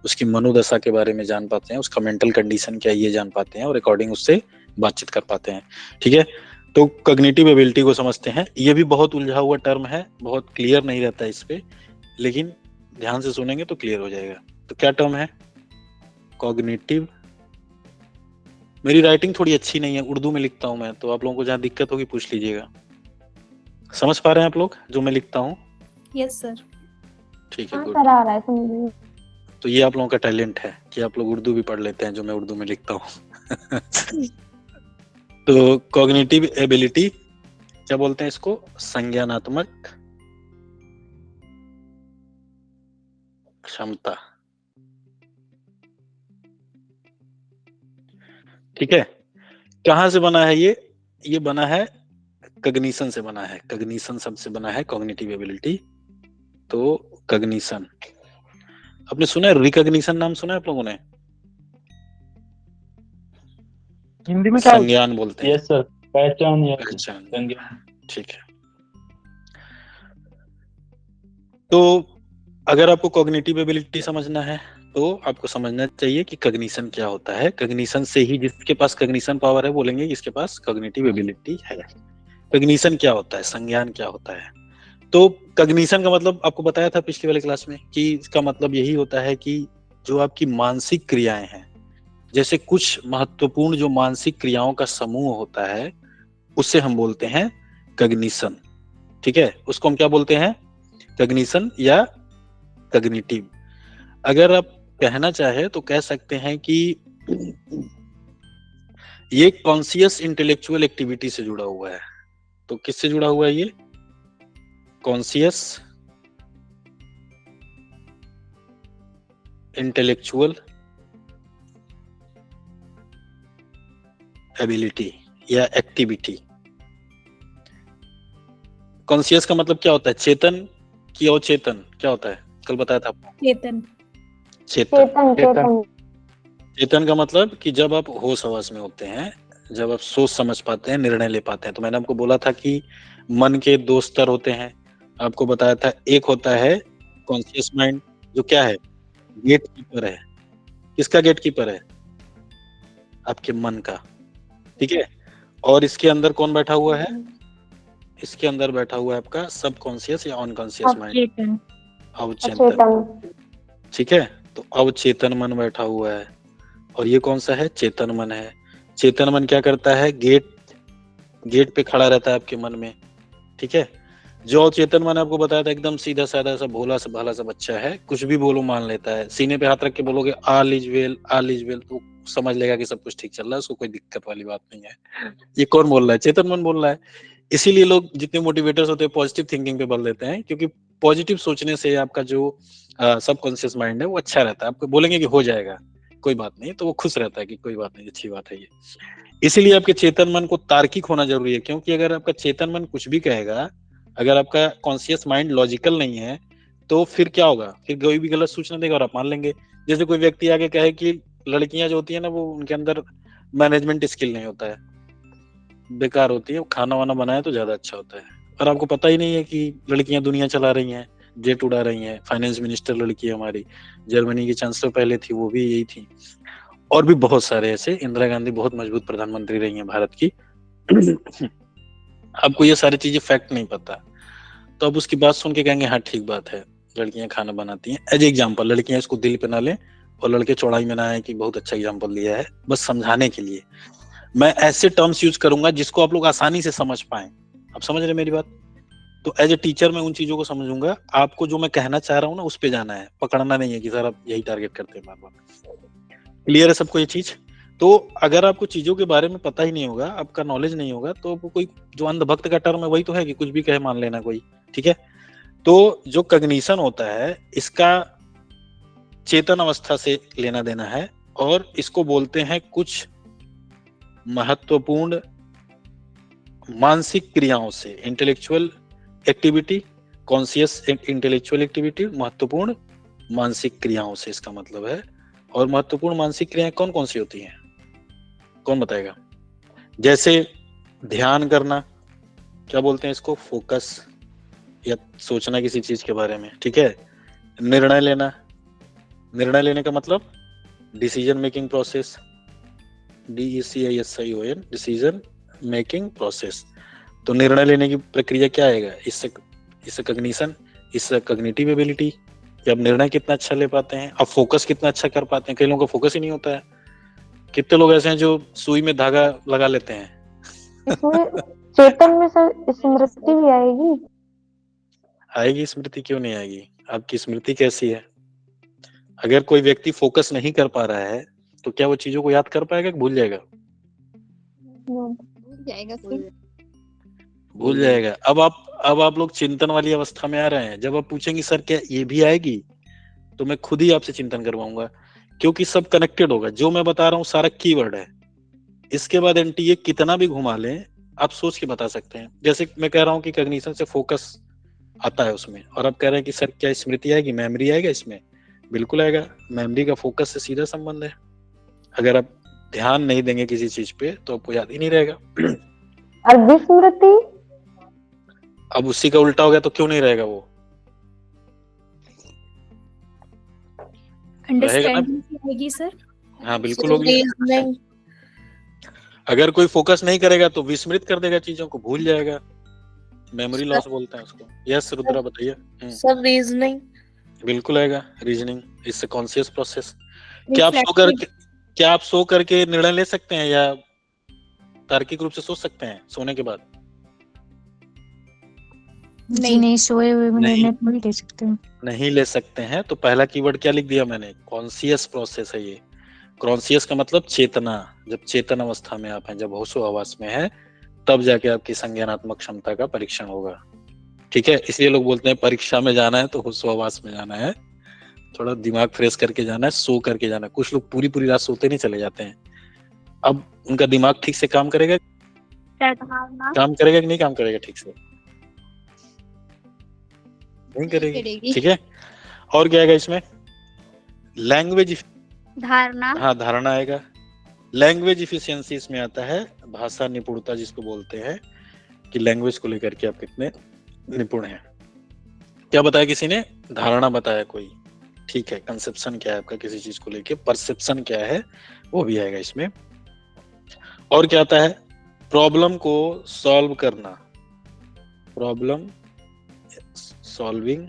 उसकी मनोदशा के बारे में जान पाते हैं, उसका मेंटल कंडीशन क्या है ये जान पाते हैं और अकॉर्डिंग उससे बातचीत कर पाते हैं, ठीक है। तो कॉग्निटिव एबिलिटी को समझते हैं। ये भी बहुत उलझा हुआ टर्म है, बहुत क्लियर नहीं रहता इस पे, लेकिन ध्यान से सुनेंगे तो क्लियर हो जाएगा। तो क्या टर्म है कॉग्निटिव? मेरी राइटिंग थोड़ी अच्छी नहीं है, उर्दू में लिखता हूं मैं, तो आप लोगों को जहां दिक्कत होगी पूछ लीजिएगा। समझ पा रहे हैं आप लोग जो मैं लिखता हूँ? Yes sir. ठीक है, हाँ गुड। सर, आ रहा है समझ। तो ये आप लोगों का टैलेंट है कि आप लोग उर्दू भी पढ़ लेते हैं जो मैं उर्दू में लिखता हूँ। तो कॉग्निटिव एबिलिटी क्या बोलते हैं इसको? संज्ञानात्मक क्षमता, ठीक है। कहाँ से बना है ये बना है कॉग्निशन से बना है, कॉग्निशन शब्द से बना है कॉग्निटिव एबिलिटी। तो कॉग्निशन आपने सुना है, रिकॉग्निशन नाम सुना है आप लोगों ने? हिंदी में क्या? संज्ञान बोलते हैं। यस सर, पहचान या पहचान, संज्ञान। ठीक है। तो अगर आपको कॉग्निटिव एबिलिटी समझना है तो आपको समझना चाहिए कि कॉग्निशन क्या होता है। कॉग्निशन से ही, जिसके पास कॉग्निशन पावर है बोलेंगे कि इसके पास कॉग्निटिव एबिलिटी है। कॉग्निशन क्या होता है, संज्ञान क्या होता है? तो कॉग्निशन का मतलब आपको बताया था पिछली वाली क्लास में कि इसका मतलब यही होता है कि जो आपकी मानसिक क्रियाएं हैं, जैसे कुछ महत्वपूर्ण जो मानसिक क्रियाओं का समूह होता है उससे हम बोलते हैं कॉग्निशन, ठीक है। उसको हम क्या बोलते हैं? कॉग्निशन या कॉग्निटिव। अगर आप कहना चाहे तो कह सकते हैं कि ये कॉन्शियस इंटेलेक्चुअल एक्टिविटी से जुड़ा हुआ है। तो किससे जुड़ा हुआ है ये? कॉन्शियस इंटेलेक्चुअल एबिलिटी या एक्टिविटी। कॉन्शियस का मतलब क्या होता है? चेतन की अवचेतन क्या होता है? कल बताया था आपको। चेतन। चेतन। चेतन। चेतन का मतलब कि जब आप होश हवास में होते हैं, जब आप सोच समझ पाते हैं, निर्णय ले पाते हैं। तो मैंने आपको बोला था कि मन के दो स्तर होते हैं, आपको बताया था। एक होता है कॉन्शियस माइंड, जो क्या है? गेट कीपर है। किसका गेट कीपर है? आपके मन का, ठीक है। और इसके अंदर कौन बैठा हुआ है? इसके अंदर बैठा हुआ है आपका सब कॉन्शियस या अनकॉन्शियस माइंड, अवचेतन। अवचेतन। अचेतन। ठीक है, तो अवचेतन मन बैठा हुआ है और ये कौन सा है, चेतन मन है। चेतन मन क्या करता है, गेट पे खड़ा रहता है आपके मन में। ठीक है, जो अवचेतन मन आपको बताया था एकदम सीधा साधा सा भोला सा भाला सा बच्चा है, कुछ भी बोलो मान लेता है। सीने पे हाथ रख के बोलोगे ऑल इज वेल तो समझ लेगा कि सब कुछ ठीक चल रहा है, उसको कोई दिक्कत वाली बात नहीं है। ये कौन बोल रहा है, चेतन मन बोल रहा है। इसीलिए लोग जितने मोटिवेटर्स होते हैं पॉजिटिव थिंकिंग पे बल देते हैं, क्योंकि पॉजिटिव सोचने से आपका जो सबकॉन्शियस माइंड है वो अच्छा रहता है। आपको बोलेंगे कि हो जाएगा, कोई बात नहीं, तो वो खुश रहता है कि कोई बात नहीं, अच्छी बात है ये। इसीलिए आपके चेतन मन को तार्किक होना जरूरी है, क्योंकि अगर आपका चेतन मन कुछ भी कहेगा, अगर आपका कॉन्शियस माइंड लॉजिकल नहीं है, तो फिर क्या होगा, फिर कोई भी गलत सूचना देगा और आप मान लेंगे। जैसे कोई व्यक्ति आके कहे कि लड़कियां जो होती है ना, वो उनके अंदर मैनेजमेंट स्किल नहीं होता है, बेकार होती है, खाना वाना बनाए तो ज्यादा अच्छा होता है। और आपको पता ही नहीं है कि लड़कियां दुनिया चला रही हैं, जेट उड़ा रही हैं। फाइनेंस मिनिस्टर लड़की है हमारी, जर्मनी की चांसलर पहले थी, वो भी यही थी। और भी बहुत सारे ऐसे, इंदिरा गांधी बहुत मजबूत प्रधानमंत्री रही हैं भारत की। आपको ये सारी चीजें फैक्ट नहीं पता, तो अब उसकी बात सुन के कहेंगे हाँ ठीक बात है, लड़कियां खाना बनाती हैं। एज एग्जाम्पल, लड़कियां इसको दिल पे ना लें और लड़के चौड़ाई में ना आए कि बहुत अच्छा एग्जाम्पल दिया है, बस समझाने के लिए मैं ऐसे टर्म्स यूज करूंगा जिसको आप लोग आसानी से समझ पाए। आप समझ रहे मेरी बात? तो एज ए टीचर मैं उन चीजों को समझूंगा, आपको जो मैं कहना चाह रहा हूँ ना उस पे जाना है, पकड़ना नहीं है कि सर आप यही टारगेट करते हैं बार बार। क्लियर है सबको ये चीज? तो अगर आपको चीजों के बारे में पता ही नहीं होगा, आपका नॉलेज नहीं होगा, तो आपको कोई जो अंधभक्त का टर्म है वही तो है कि कुछ भी कहे मान लेना कोई। ठीक है, तो जो कॉग्निशन होता है इसका चेतन अवस्था से लेना देना है, और इसको बोलते हैं कुछ महत्वपूर्ण मानसिक क्रियाओं से। Intellectual activity, conscious intellectual activity, महत्वपूर्ण मानसिक क्रियाओं से इसका मतलब है। और महत्वपूर्ण मानसिक क्रियाएं कौन कौन सी होती हैं, कौन बताएगा? जैसे ध्यान करना, क्या बोलते हैं इसको, फोकस, या सोचना किसी चीज के बारे में। ठीक है, निर्णय लेना, निर्णय लेने का मतलब decision making process, DECISION, decision making process. तो निर्णय लेने की प्रक्रिया क्या आएगा, इससे कॉग्निशन, इससे कॉग्निटिव एबिलिटी, कि आप निर्णय कितना अच्छा ले पाते हैं, आप फोकस कितना अच्छा कर पाते हैं। कई लोगों को फोकस ही नहीं होता है। कितने लोग ऐसे हैं जो सुई में धागा लगा लेते हैं। इसमें चेतन में सर स्मृति भी आएगी? आएगी स्मृति, क्यों नहीं आएगी? आपकी स्मृति कैसी है? अगर कोई व्यक्ति फोकस नहीं कर पा रहा है तो क्या वो चीजों को याद कर पाएगा कि भूल जाएगा? भूल जाएगा फिर। भूल जाएगा। अब आप लोग चिंतन वाली अवस्था में आ रहे हैं। जब आप पूछेंगे सर क्या ये भी आएगी, तो मैं खुद ही आपसे चिंतन करवाऊंगा, क्योंकि सब कनेक्टेड होगा। जो मैं बता रहा हूँ सारा कीवर्ड है। इसके बाद एनटीए कितना भी घुमा लें, आप सोच के बता सकते हैं। जैसे मैं कह रहा हूँ कि कॉग्निशन से फोकस आता है उसमें, और आप कह रहे हैं कि सर क्या स्मृति आएगी, मेमोरी आएगा इसमें? बिल्कुल आएगा। मेमोरी का फोकस से सीधा संबंध है। अगर आप ध्यान नहीं देंगे किसी चीज पे तो आपको याद ही नहीं रहेगा। और विस्मृति? अब उसी का उल्टा हो गया तो क्यों नहीं रहेगा वो? अंडरस्टैंडिंग आएगी सर। हाँ बिल्कुल होगी। अगर कोई फोकस नहीं करेगा तो विस्मृत कर देगा, चीजों को भूल जाएगा। मेमोरी लॉस बोलते हैं उसको। यस रुद्रा बताइए। सब रीजनिंग बिल्कुल आएगा, रीजनिंग, इससे कॉन्शियस प्रोसेस। क्या आप सो करके निर्णय ले सकते हैं या तार्किक रूप से सोच सकते हैं सोने के बाद? नहीं, सोए हुए में नहीं। निर्णय नहीं ले सकते हैं। नहीं ले सकते हैं तो पहला कीवर्ड क्या लिख दिया मैंने, कॉन्शियस प्रोसेस है ये। कॉन्शियस का मतलब चेतना। जब चेतन अवस्था में आप हैं, जब होशो आवास में है, तब जाके आपकी संज्ञानात्मक क्षमता का परीक्षण होगा। ठीक है, इसलिए लोग बोलते हैं परीक्षा में जाना है तो होशो आवास में जाना है, थोड़ा दिमाग फ्रेश करके जाना है, सो करके जाना है। कुछ लोग पूरी पूरी रात सोते नहीं चले जाते हैं। अब उनका दिमाग ठीक से काम करेगा कि नहीं काम करेगा ठीक से? नहीं करेगी। ठीक है, और क्या आएगा इसमें? लैंग्वेज धारणा। हाँ, धारणा आएगा। लैंग्वेज इफिशियंसी इसमें आता है, भाषा निपुणता जिसको बोलते हैं, कि लैंग्वेज को लेकर के आप कितने निपुण हैं। क्या बताया किसी ने? धारणा बताया कोई। ठीक है, कंसेप्शन क्या है आपका किसी चीज को लेके, परसेप्शन क्या है, वो भी आएगा इसमें। और क्या आता है? प्रॉब्लम को सॉल्व करना, प्रॉब्लम सॉल्विंग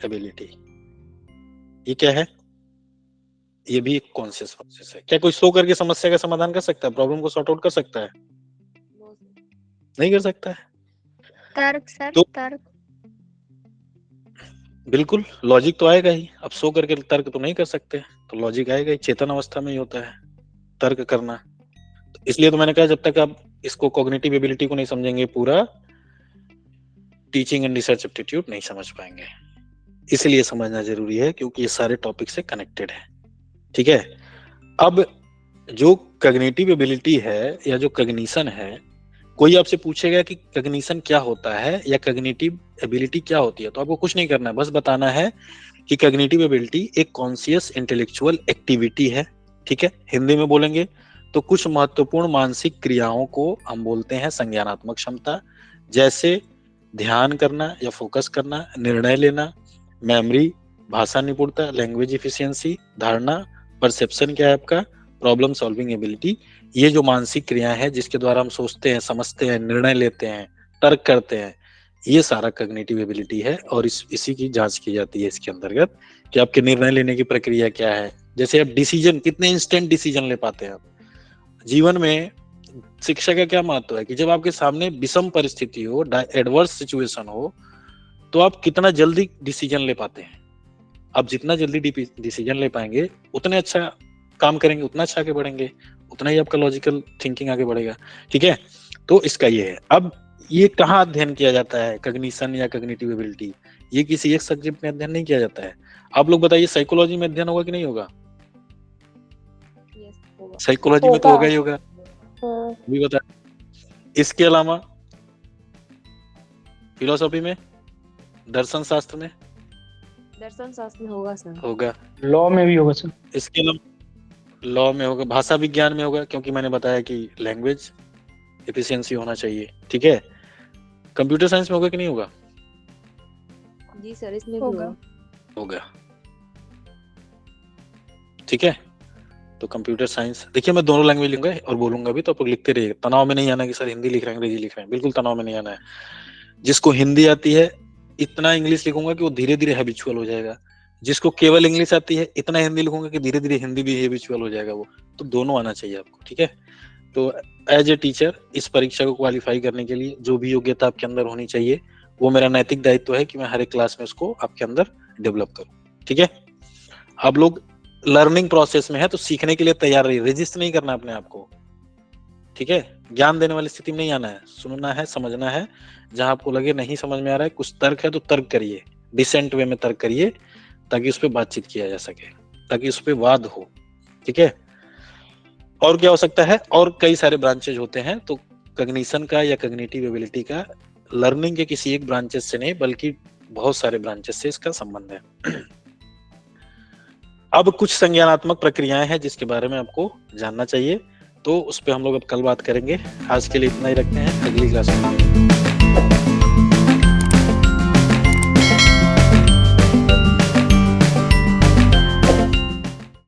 एबिलिटी। ये क्या है? ये भी एक कॉन्शियस प्रोसेस है। क्या कोई सो करके समस्या का समाधान कर सकता है? प्रॉब्लम को सॉर्ट आउट कर सकता है? नहीं कर सकता है। तर्क सर, तो तर्क। बिल्कुल लॉजिक तो आएगा ही। अब सो करके तर्क तो नहीं कर सकते, तो लॉजिक आएगा ही। चेतन अवस्था में ही होता है तर्क करना। तो इसलिए तो मैंने कहा जब तक आप इसको कॉग्निटिव एबिलिटी को नहीं समझेंगे पूरा, टीचिंग एंड रिसर्च एप्टीट्यूड नहीं समझ पाएंगे। इसलिए समझना जरूरी है क्योंकि ये सारे टॉपिक से कनेक्टेड है। ठीक है। अब जो कॉग्निटिव एबिलिटी है या जो कॉग्निशन है, कोई आपसे पूछेगा कि कॉग्निशन क्या होता है या कॉग्निटिव एबिलिटी क्या होती है, तो आपको कुछ नहीं करना है, बस बताना है कि कॉग्निटिव एबिलिटी एक कॉन्शियस इंटेलेक्चुअल एक्टिविटी है। ठीक है। हिंदी में बोलेंगे तो कुछ महत्वपूर्ण मानसिक क्रियाओं को हम बोलते हैं संज्ञानात्मक क्षमता, जैसे ध्यान करना या फोकस करना, निर्णय लेना, मेमोरी, भाषा निपुणता, लैंग्वेज इफिशियंसी, धारणा, परसेप्शन क्या है आपका, प्रॉब्लम सॉल्विंग एबिलिटी। ये जो मानसिक क्रियाएं हैं जिसके द्वारा हम सोचते हैं, समझते हैं, निर्णय लेते हैं, तर्क करते हैं, ये सारा कॉग्निटिव एबिलिटी है। और इसी की जांच की जाती है इसके अंतर्गत कि आपके निर्णय लेने की प्रक्रिया क्या है। जैसे आप डिसीजन, कितने इंस्टेंट डिसीजन ले पाते हैं आप जीवन में। शिक्षा का क्या महत्व है कि जब आपके सामने विषम परिस्थिति हो, एडवर्स सिचुएशन हो, तो आप कितना जल्दी डिसीजन ले पाते हैं। आप जितना जल्दी डिसीजन ले पाएंगे उतने अच्छा काम करेंगे, उतना अच्छा आगे बढ़ेंगे, उतना ही आपका लॉजिकल थिंकिंग आगे बढ़ेगा। ठीक है। तो इसका ये है। अब ये कहाँ अध्ययन किया जाता है कॉग्निशन या कॉग्निटिव एबिलिटी? ये किसी एक सब्जेक्ट में अध्ययन नहीं किया जाता है। आप लोग बताइए साइकोलॉजी में अध्ययन होगा कि नहीं होगा? साइकोलॉजी में तो होगा ही होगा। भी बता। इसके अलावा फिलोसॉफी में, दर्शन शास्त्र में होगा सर। होगा। लॉ में भी होगा सर। इसके अलावा लॉ में होगा, भाषा विज्ञान में होगा, क्योंकि मैंने बताया कि लैंग्वेज एफिशिएंसी होना चाहिए। ठीक है। कंप्यूटर साइंस में होगा कि नहीं होगा? जी सर, इसमें भी होगा। होगा। ठीक है। तो कंप्यूटर साइंस, देखिए मैं दोनों लैंग्वेज लूंगा और बोलूंगा भी, तो आप लोग लिखते रहिए। तनाव में नहीं आना कि सर हिंदी लिख रहे हैं, अंग्रेजी लिख रहे हैं, बिल्कुल तनाव में नहीं आना है। जिसको हिंदी आती है इतना इंग्लिश लिखूंगा कि वो धीरे धीरे हैबिचुअल हो जाएगा। जिसको केवल इंग्लिश आती है इतना हिंदी लिखूंगा कि धीरे धीरे हिंदी भी हैबिचुअल हो जाएगा वो। तो दोनों आना चाहिए आपको। ठीक है। तो एज ए टीचर इस परीक्षा को क्वालिफाई करने के लिए जो भी योग्यता आपके अंदर होनी चाहिए, वो मेरा नैतिक दायित्व है कि मैं हर एक क्लास में उसको आपके अंदर डेवलप करूं। ठीक है। आप लोग लर्निंग प्रोसेस में है तो सीखने के लिए तैयार रहिए, रेजिस्ट नहीं करना अपने आप को। ठीक है। ज्ञान देने वाली स्थिति में नहीं आना है, सुनना है, समझना है। जहां आपको लगे नहीं समझ में आ रहा है, कुछ तर्क है तो तर्क करिए, डिसेंट वे में तर्क करिए, ताकि उस पर बातचीत किया जा सके, ताकि उस पर वाद हो। ठीक है। और क्या हो सकता है? और कई सारे ब्रांचेज होते हैं। तो कॉग्निशन का या कॉग्निटिव एबिलिटी का लर्निंग के किसी एक ब्रांचेस से नहीं बल्कि बहुत सारे ब्रांचेस से इसका संबंध है। अब कुछ संज्ञानात्मक प्रक्रियाएं हैं जिसके बारे में आपको जानना चाहिए, तो उस पर हम लोग अब कल बात करेंगे। आज के लिए इतना ही रखते हैं, अगली क्लास में